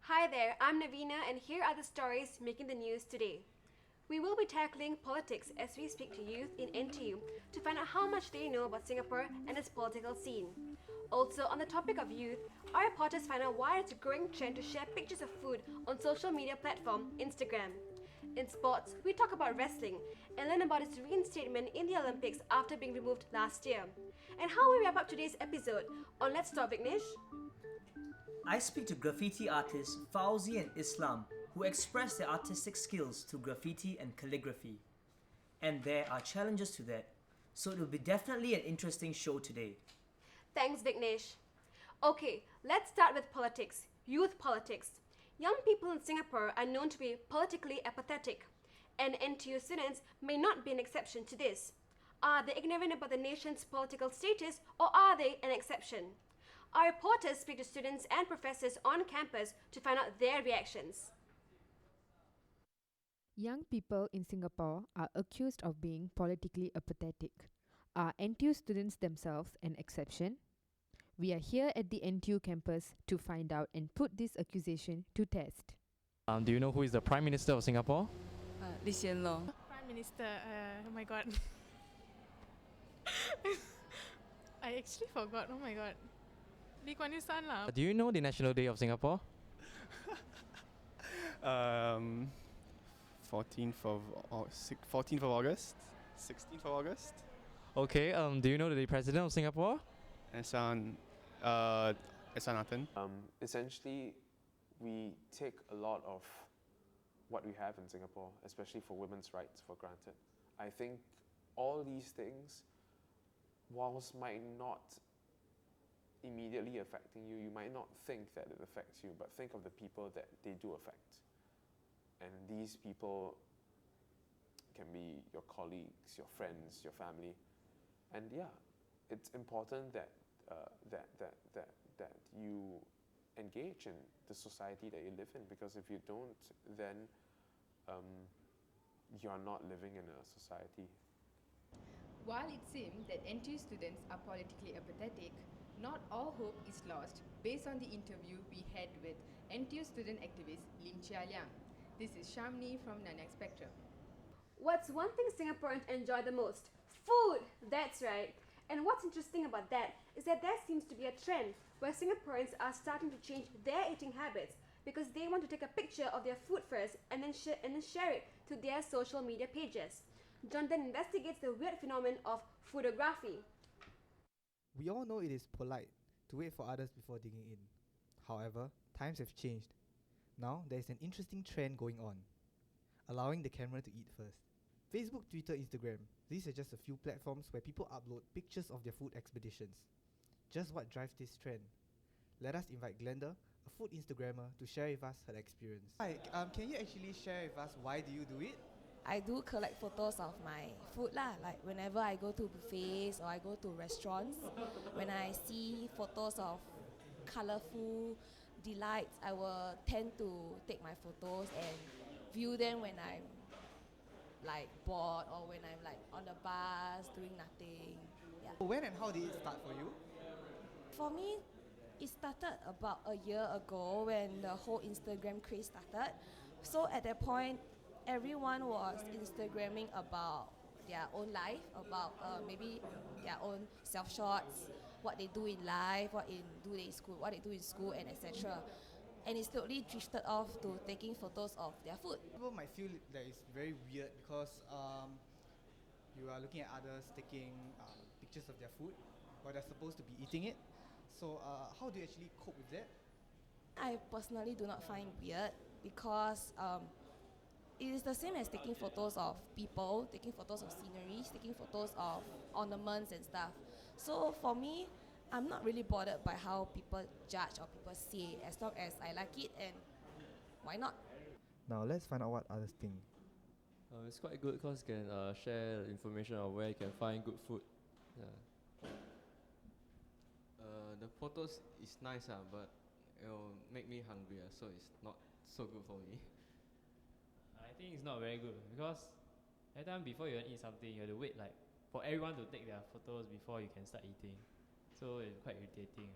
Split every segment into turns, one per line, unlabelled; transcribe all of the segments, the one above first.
Hi there, I'm Navina, and here are the stories making the news today. We will be tackling politics as we speak to youth in NTU to find out how much they know about Singapore and its political scene. Also, on the topic of youth, our reporters find out why it's a growing trend to share pictures of food on social media platform Instagram. In sports, we talk about wrestling and learn about its reinstatement in the Olympics after being removed last year. And how we wrap up today's episode on Let's Talk Vignesh.
I speak to graffiti artists Fauzi and Islam who express their artistic skills through graffiti and calligraphy. And there are challenges to that, so it will be definitely an interesting show today.
Thanks, Vignesh. Okay, let's start with politics, youth politics. Young people in Singapore are known to be politically apathetic, and NTU students may not be an exception to this. Are they ignorant about the nation's political status, or are they an exception? Our reporters speak to students and professors on campus to find out their reactions.
Young people in Singapore are accused of being politically apathetic. Are NTU students themselves an exception? We are here at the NTU campus to find out and put this accusation to test.
Do you know who is the Prime Minister of Singapore?
Lee Hsien Loong.
Prime Minister, oh my god. I actually forgot, oh my god. Lee Kuan Yew son lah.
Do you know the National Day of Singapore?
14th of 14th of August, 16th of August.
Okay, do you know the President of Singapore?
Esan Nathan.
Essentially, we take a lot of what we have in Singapore, especially for women's rights, for granted. I think all these things, whilst might not immediately affecting you, you might not think that it affects you, but think of the people that they do affect. And these people can be your colleagues, your friends, your family. And yeah, it's important that that you engage in the society that you live in, because if you don't, then you're not living in a society.
While it seems that NTU students are politically apathetic, not all hope is lost based on the interview we had with NTU student activist Lim Chia Liang. This is Shamni from Nanyang Spectrum.
What's one thing Singaporeans enjoy the most? Food! That's right. And what's interesting about that is that there seems to be a trend where Singaporeans are starting to change their eating habits because they want to take a picture of their food first and then share it to their social media pages. John then investigates the weird phenomenon of foodography.
We all know it is polite to wait for others before digging in. However, times have changed. Now there is an interesting trend going on, allowing the camera to eat first. Facebook, Twitter, Instagram, these are just a few platforms where people upload pictures of their food expeditions. Just what drives this trend? Let us invite Glenda, a food Instagrammer, to share with us her experience. Hi, can you actually share with us why do you do it?
I do collect photos of my food lah. Like whenever I go to buffets or I go to restaurants, when I see photos of colorful delights, I will tend to take my photos and view them when I'm like bored or when I'm like on the bus doing nothing. Yeah.
When and how did it start for you?
For me, it started about a year ago when the whole Instagram craze started. So at that point, everyone was Instagramming about their own life, about maybe their own self-shots, what they do in life, what they do in school, and etc. And it slowly drifted off to taking photos of their food.
People might feel that it's very weird because you are looking at others taking pictures of their food while they're supposed to be eating it. So how do you actually cope with that?
I personally do not find weird because it is the same as taking photos of people, taking photos of sceneries, taking photos of ornaments and stuff. So for me, I'm not really bothered by how people judge or people say, as long as I like it, and why not?
Now let's find out what others think.
It's quite good because you can share information of where you can find good food. Yeah. The photos is nice, but it will make me hungry, so it's not so good for me.
I think it's not very good because every time before you eat something, you have to wait like for everyone to take their photos before you can start eating. So it's quite irritating.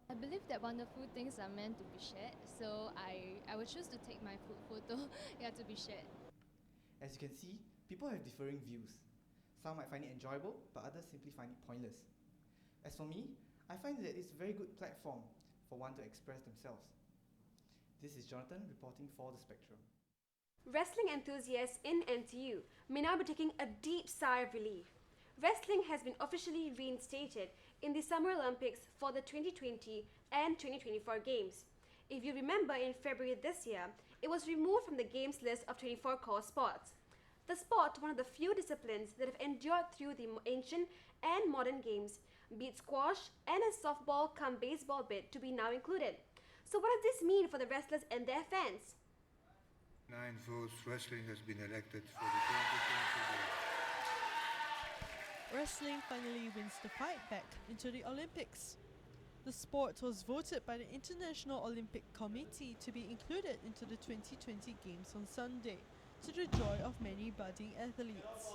I believe that wonderful things are meant to be shared, so I would choose to take my food photo yeah, to be shared.
As you can see, people have differing views. Some might find it enjoyable, but others simply find it pointless. As for me, I find that it's a very good platform for one to express themselves. This is Jonathan reporting for The Spectrum.
Wrestling enthusiasts in NTU may now be taking a deep sigh of relief. Wrestling has been officially reinstated in the Summer Olympics for the 2020 and 2024 Games. If you remember, in February this year, it was removed from the Games list of 24 core sports. The sport, one of the few disciplines that have endured through the ancient and modern games, be it squash and a softball come baseball bit, to be now included. So what does this mean for the wrestlers and their fans?
9 votes, wrestling has been elected for the 2020 Games.
Wrestling finally wins the fight back into the Olympics. The sport was voted by the International Olympic Committee to be included into the 2020 Games on Sunday, to the joy of many budding athletes.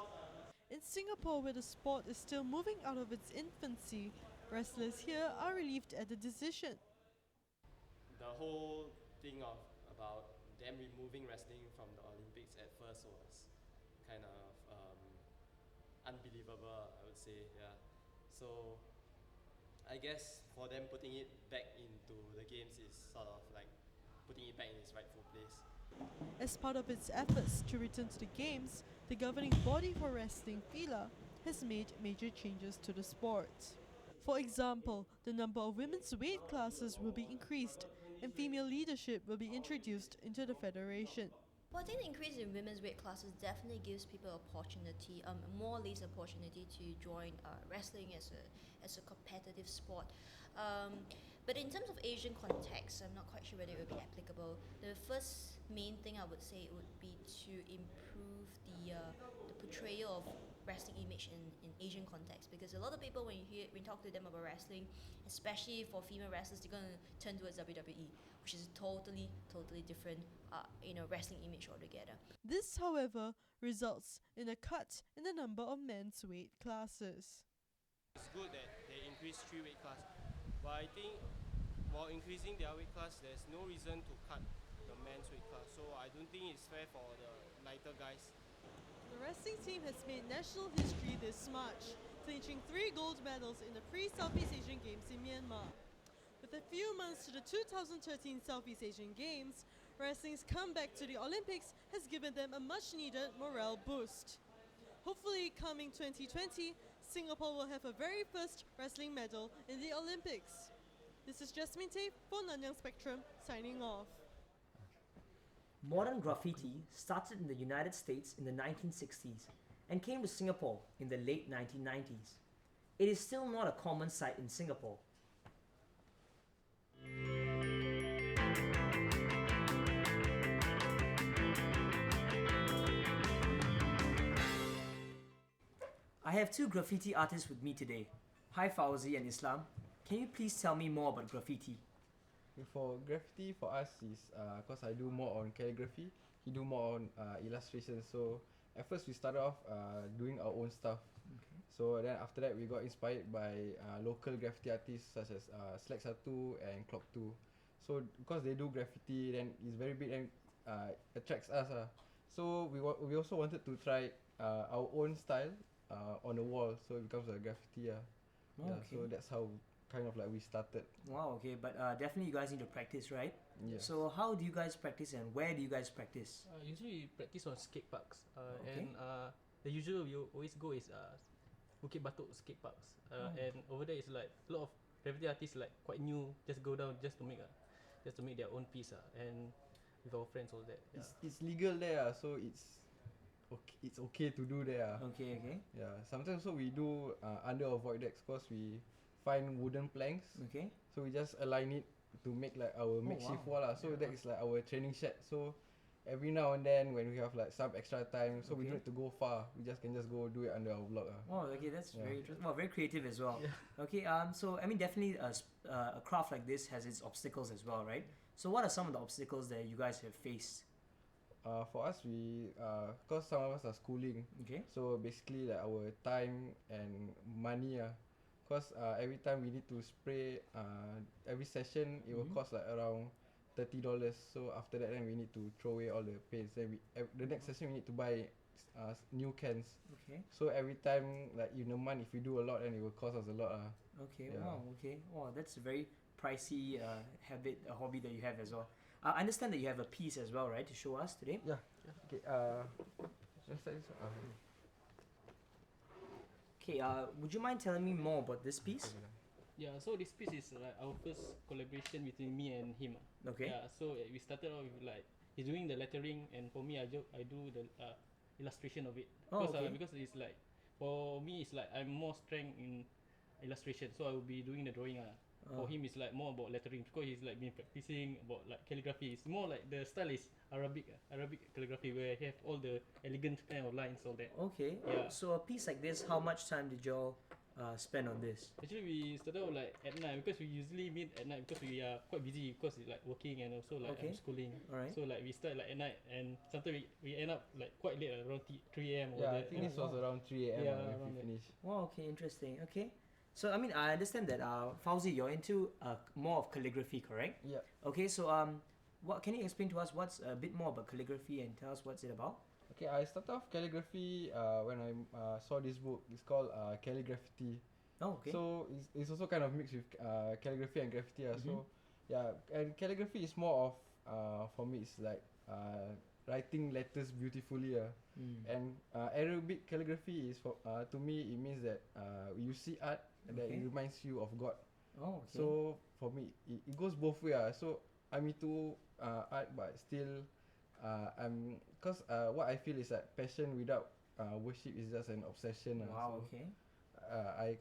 In Singapore, where the sport is still moving out of its infancy, wrestlers here are relieved at the decision.
The whole thing about them removing wrestling from the Olympics at first was kind of unbelievable, I would say, yeah. So I guess for them putting it back into the games is sort of like putting it back in its rightful place.
As part of its efforts to return to the Games, the governing body for wrestling, FILA, has made major changes to the sport. For example, the number of women's weight classes will be increased and female leadership will be introduced into the federation.
Well, I think the increase in women's weight classes definitely gives people opportunity, more or less opportunity to join wrestling as a competitive sport. But in terms of Asian context, I'm not quite sure whether it would be applicable. The first main thing I would say would be to improve the portrayal of wrestling image in Asian context, because a lot of people, when you talk to them about wrestling, especially for female wrestlers, they're going to turn towards WWE, which is a totally different wrestling image altogether.
This, however, results in a cut in the number of men's weight classes.
It's good that they increased 3 weight class, but I think while increasing their weight class, there's no reason to cut the men's weight class, so I don't think it's fair for the lighter guys.
The wrestling team has made national history this March, clinching 3 gold medals in the pre-Southeast Asian Games in Myanmar. With a few months to the 2013 Southeast Asian Games, wrestling's comeback to the Olympics has given them a much-needed morale boost. Hopefully, coming 2020, Singapore will have a very first wrestling medal in the Olympics. This is Jasmine Tay for Nanyang Spectrum, signing off.
Modern graffiti started in the United States in the 1960s and came to Singapore in the late 1990s. It is still not a common sight in Singapore. I have 2 graffiti artists with me today. Hi Fauzi and Islam. Can you please tell me more about graffiti?
For graffiti, for us is because I do more on calligraphy, he do more on illustration. So at first we started off doing our own stuff.
Okay.
So then after that we got inspired by local graffiti artists such as Slack 1 and Clock 2. So because they do graffiti, then it's very big and attracts us. So we also wanted to try our own style on the wall, so it becomes a graffiti.
Oh,
Yeah,
okay.
so that's how kind of like we started.
Wow, okay, but definitely you guys need to practice, right?
Yes.
So how do you guys practice and where do you guys practice?
Usually we practice on skate parks,
Okay.
and the usual we always go is Bukit Batok skate parks, and over there is like a lot of graffiti artists like quite new, just go down just to make their own piece, and with our friends all that. Yeah.
It's legal there, so it's okay to do there.
Okay, okay.
Yeah, sometimes also we do under our void decks because we find wooden planks.
Okay.
So we just align it to make like our makeshift
wow.
wall. So that is like our training shed. So every now and then when we have like some extra time, so we
Okay.
don't have to go far. We can just go do it under our block.
Oh, okay, that's
Yeah.
very interesting. Well, very creative as well.
Yeah.
Okay, so I mean, definitely a craft like this has its obstacles as well, right? So what are some of the obstacles that you guys have faced?
For us, we cause some of us are schooling.
Okay.
So basically, like our time and money, Cause every time we need to spray, every session it will cost like around $30. So after that, then we need to throw away all the paints. Then the next session we need to buy new cans.
Okay.
So every time, like in a month, if we do a lot, then it will cost us a lot.
Okay.
Yeah.
Wow. Okay. Wow, that's a very pricey hobby that you have as well. I understand that you have a piece as well, right, to show us today.
Yeah. Okay. Just like this.
Okay. Would you mind telling me more about this piece?
Yeah, so this piece is like our first collaboration between me and him.
Okay.
Yeah, so we started off with like he's doing the lettering, and for me I do the illustration of it.
Oh,
Because
okay.
because it's like for me it's like I'm more strength in illustration, so I will be doing the drawing. For him it's like more about lettering because he's like been practicing about like calligraphy. It's more like the style is Arabic calligraphy where he have all the elegant kind of lines, all that.
Okay.
Yeah.
So a piece like this, how much time did y'all spend on this?
Actually, we started out like at night because we usually meet at night because we are quite busy because it's like working and also like
Okay.
schooling.
Alright.
So like we start like at night and sometimes we end up like quite late, around 3 a.m.
Yeah, I think this was around 3 a.m.
Yeah,
when
around
we
that.
finished.
Wow. Okay. Interesting. Okay. So I mean, I understand that Fauzi, you're into more of calligraphy, correct?
Yeah.
Okay. So what can you explain to us what's a bit more about calligraphy and tell us what's it about?
Okay, I started off calligraphy when I saw this book. It's called Calligraffiti.
Oh, okay.
So it's also kind of mixed with calligraphy and graffiti. So yeah, and calligraphy is more of for me it's like writing letters beautifully. And Arabic calligraphy is for to me it means that you see art and that it
Okay.
reminds you of God.
Oh, okay.
So for me it goes both way. So I'm into art, but still I'm because what I feel is that passion without worship is just an obsession.
Wow.
So,
Okay.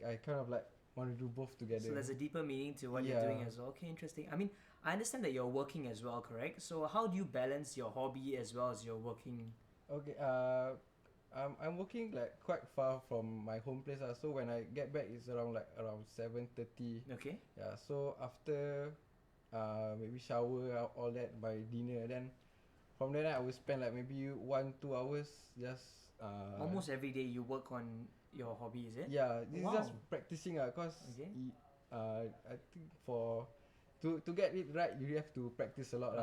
I kind of like want to do both together.
So there's a deeper meaning to what you're doing as well. Okay, interesting. I mean, I understand that you're working as well, correct? So how do you balance your hobby as well as your working?
Okay. I'm working like quite far from my home place. So when I get back, it's around 7:30.
Okay.
Yeah. So after maybe shower all that by dinner, then from there I will spend like maybe 1-2 hours just
Almost every day you work on your hobby, is it?
Yeah, this
Wow.
is just practicing cause
Okay.
I think to get it right you have to practice a lot.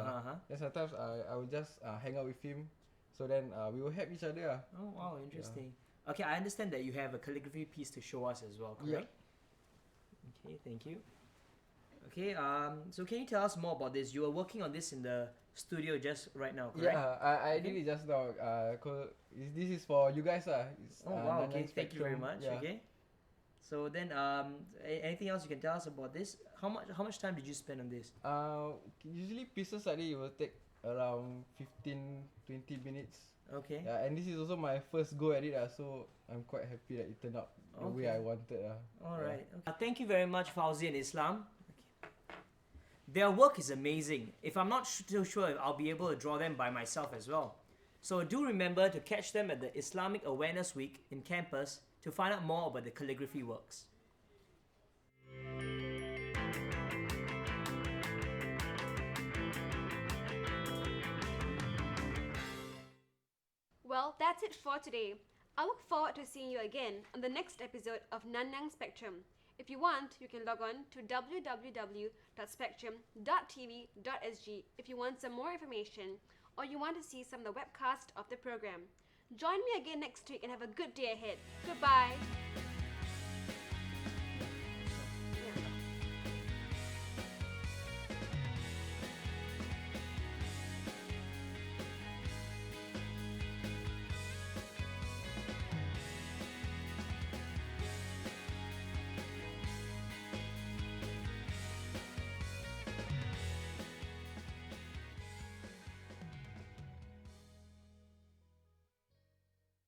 Then sometimes I will just hang out with him, so then we will help each other.
Oh wow, interesting. Okay, I understand that you have a calligraphy piece to show us as well,
Yeah.
correct? Okay, thank you. Okay, so can you tell us more about this? You were working on this in the studio just right now, correct?
Yeah, I did it just now. This is for you guys. It's,
Oh wow, okay,
Nanyang
thank you very
Spectrum.
much.
Yeah.
Okay. So then, anything else you can tell us about this? How much time did you spend on this?
Usually pieces like this it will take around 15-20 minutes.
Okay.
Yeah, and this is also my first go at it. So I'm quite happy that it turned out the way
Okay.
I wanted.
All right. Okay. Thank you very much, Fauzi and Islam. Their work is amazing. If I'm not too sure if I'll be able to draw them by myself as well. So do remember to catch them at the Islamic Awareness Week in campus to find out more about the calligraphy works.
Well, that's it for today. I look forward to seeing you again on the next episode of Nanyang Spectrum. If you want, you can log on to www.spectrum.tv.sg if you want some more information or you want to see some of the webcasts of the program. Join me again next week and have a good day ahead. Goodbye.